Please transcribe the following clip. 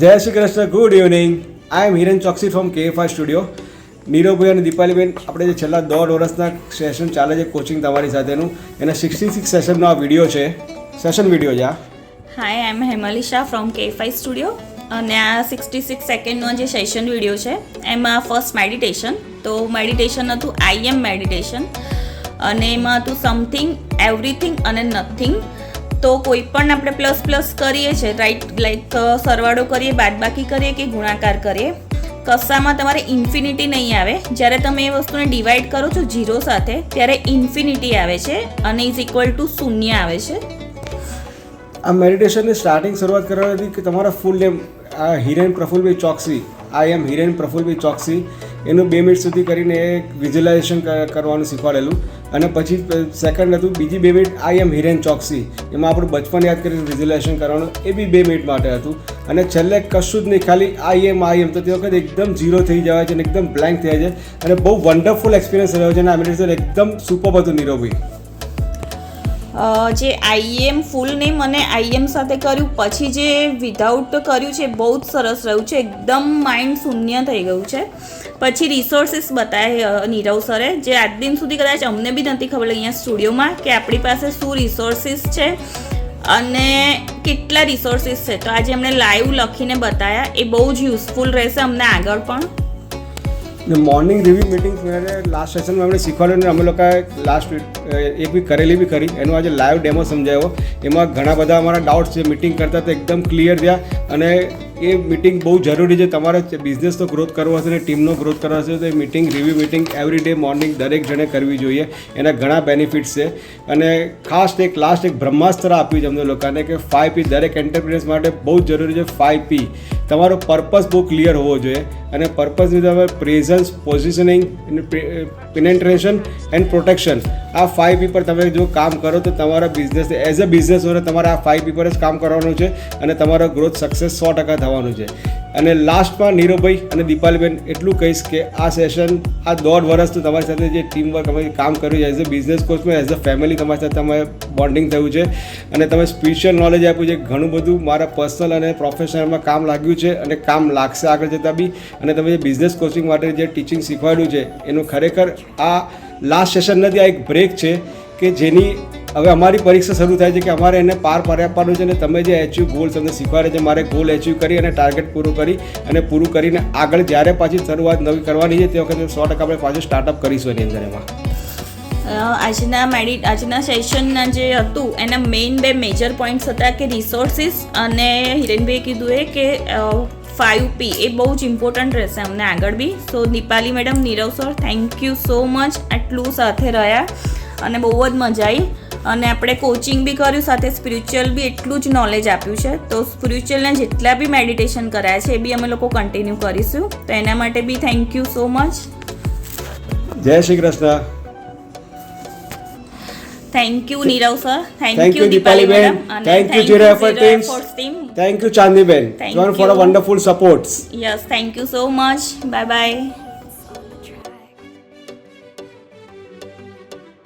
જય Shri Krishna, good evening. I am Hiren Choksi from KFI studio. નીરવભાઈ અને દીપાલીબેન, આપણે જે છેલ્લા 1.5 વર્ષના સેશન ચાલે છે કોચિંગ તમારી સાથેનું, એના 66 સેશનનો આ વિડીયો છે, સેશન વિડીયો છે આ. હાય, આઈ એમ હેમલી શાહ ફ્રોમ KFI સ્ટુડિયો અને આ 66 સેકન્ડનો જે સેશન વિડીયો છે એમાં ફર્સ્ટ મેડિટેશન. તો મેડિટેશન હતું IM મેડિટેશન અને એમાં હતું સમથિંગ, એવરીથિંગ અને નથિંગ. તો કોઈ પણ આપણે પ્લસ પ્લસ કરીએ છીએ, રાઈટ, લાઈક સરવાળો કરીએ, બાદબાકી કરીએ કે ગુણાકાર કરીએ, કશામાં તમારે ઇન્ફિનિટી નહીં આવે. જ્યારે તમે એ વસ્તુને ડિવાઈડ કરો છો 0 સાથે ત્યારે ઇન્ફિનિટી આવે છે અને ઇઝ ઇક્વલ ટુ શૂન્ય આવે છે. આ મેડિટેશનની સ્ટાર્ટિંગ શરૂઆત કરવાની હતી કે તમારા ફૂલ name Hiren Prafulbhai Choksi, I am Hiren Prafulbhai Choksi, એનું 2 મિનિટ સુધી કરીને એક વિઝ્યુલાઇઝેશન કરવાનું શીખવાડેલું. અને પછી સેકન્ડ હતું બીજી 2 minute I am Hiren Choksi, એમાં આપણું બચપન યાદ કરીને વિઝ્યુલાઇઝેશન કરવાનું, એ બી 2 મિનિટ માટે હતું. અને છેલ્લે કશું જ નહીં, ખાલી આઈ એમ. તો તે વખતે એકદમ ઝીરો થઈ જાય છે અને એકદમ બ્લેન્ક થઈ જાય છે અને બહુ વન્ડરફુલ એક્સપિરિયન્સ રહ્યો છે અને આ મેડિટેશન એકદમ સુપર હતું નીરવભાઈ. જે IM ફૂલ નેમ અને IM સાથે કર્યું પછી જે વિધાઉટ કર્યું છે બહુ જ સરસ રહ્યું છે, એકદમ માઇન્ડ શૂન્ય થઈ ગયું છે. પછી રિસોર્સિસ બતાવે નીરવ સરે, જે આજ દિન સુધી કદાચ અમને બી નથી ખબર અહીંયા સ્ટુડિયોમાં કે આપણી પાસે શું રિસોર્સિસ છે અને કેટલા રિસોર્સિસ છે. તો આજે એમણે લાઈવ લખીને બતાવ્યા, એ બહુ જ યુઝફુલ રહેશે અમને આગળ પણ. મોર્નિંગ રિવ્યુ મિટિંગ લાસ્ટ સેશનમાં અમને શીખવાડ્યું ને અમે લોકોએ લાસ્ટ એક વીક કરેલી બી ખરી, એનો આજે લાઈવ ડેમો સમજાવ્યો. એમાં ઘણા બધા અમારા ડાઉટ્સ છે મિટિંગ કરતા તો એકદમ ક્લિયર થયા. અને એ મિટિંગ બહુ જરૂરી છે, તમારે બિઝનેસનો ગ્રોથ કરવો હશે ને ટીમનો ગ્રોથ કરવો હશે તો એ meeting, review meeting every day morning દરેક જણે કરવી જોઈએ. એના ઘણા બેનિફિટ્સ છે. અને ખાસ એક લાસ્ટ એક બ્રહ્માસ્ત્ર આપ્યું છે અમને લોકોને કે 5P દરેક એન્ટરપ્રિનર્સ માટે બહુ જ જરૂરી છે. 5P તમારો પર્પઝ બહુ ક્લિયર હોવો જોઈએ અને પર્પઝની તમે presence, positioning, penetration and protection, આ 5P પર તમે જો કામ કરો તો તમારા business as a business owner તમારે આ 5P પર જ કામ કરવાનું છે અને તમારો ગ્રોથ સક્સેસ 100% થવાનું છે. અને લાસ્ટમાં નીરવભાઈ અને દીપાલીબેન એટલું કહીશ કે આ સેશન, આ 1.5 વર્ષથી તમારી સાથે જે ટીમ વર્ક અમે કામ કર્યું છે, એઝ અ બિઝનેસ કોચમાં, એઝ અ ફેમિલી તમારી સાથે અમે બોન્ડિંગ થયું છે અને તમે સ્પિરિચ્યુઅલ નોલેજ આપ્યું છે. ઘણું બધું મારા પર્સનલ અને પ્રોફેશનલમાં કામ લાગ્યું છે અને કામ લાગશે આગળ જતાં બી. અને તમે જે બિઝનેસ કોચિંગ માટે જે ટીચિંગ શીખવાડ્યું છે એનું ખરેખર આ લાસ્ટ સેશન નથી, આ એક બ્રેક છે કે જેની હવે અમારી પરીક્ષા શરૂ થાય છે કે અમારે એને પાર પાડી આપવાનું છે. અને તમે જે એચિવ ગોલ તમને શીખવાડે છે, મારે ગોલ એચિવ કરી અને ટાર્ગેટ પૂરું કરીને આગળ જ્યારે પાછી શરૂઆત નવી કરવાની છે તે વખતે 100% આપણે પાછું સ્ટાર્ટઅપ કરીશું એની અંદર. એમાં આજના સેશનના જે હતું એના મેઇન 2 મેજર પોઈન્ટ્સ હતા કે રિસોર્સિસ અને હિરેનભાઈએ કીધું એ કે 5P એ બહુ જ ઇમ્પોર્ટન્ટ રહેશે અમને આગળ બી. So Deepali madam, Nirav sir, thank you so much આટલું સાથે રહ્યા અને બહુ જ મજા આવી. અને આપણે કોચિંગ બી કર્યું, સાથે સ્પિરિચ્યુઅલ બી એટલું જ નોલેજ આપ્યું છે. તો સ્પિરિચ્યુઅલના જેટલા બી મેડિટેશન કરાયા છે એ બી અમે લોકો કન્ટિન્યુ કરીશું. તો એના માટે બી થેન્ક યુ સો મચ. જય Shri Krishna. Thank you Nirav sir, thank you Deepali madam, thank you zero effort team, thank you ચાંદીબેન for a wonderful support. Yes, thank you so much. Bye by.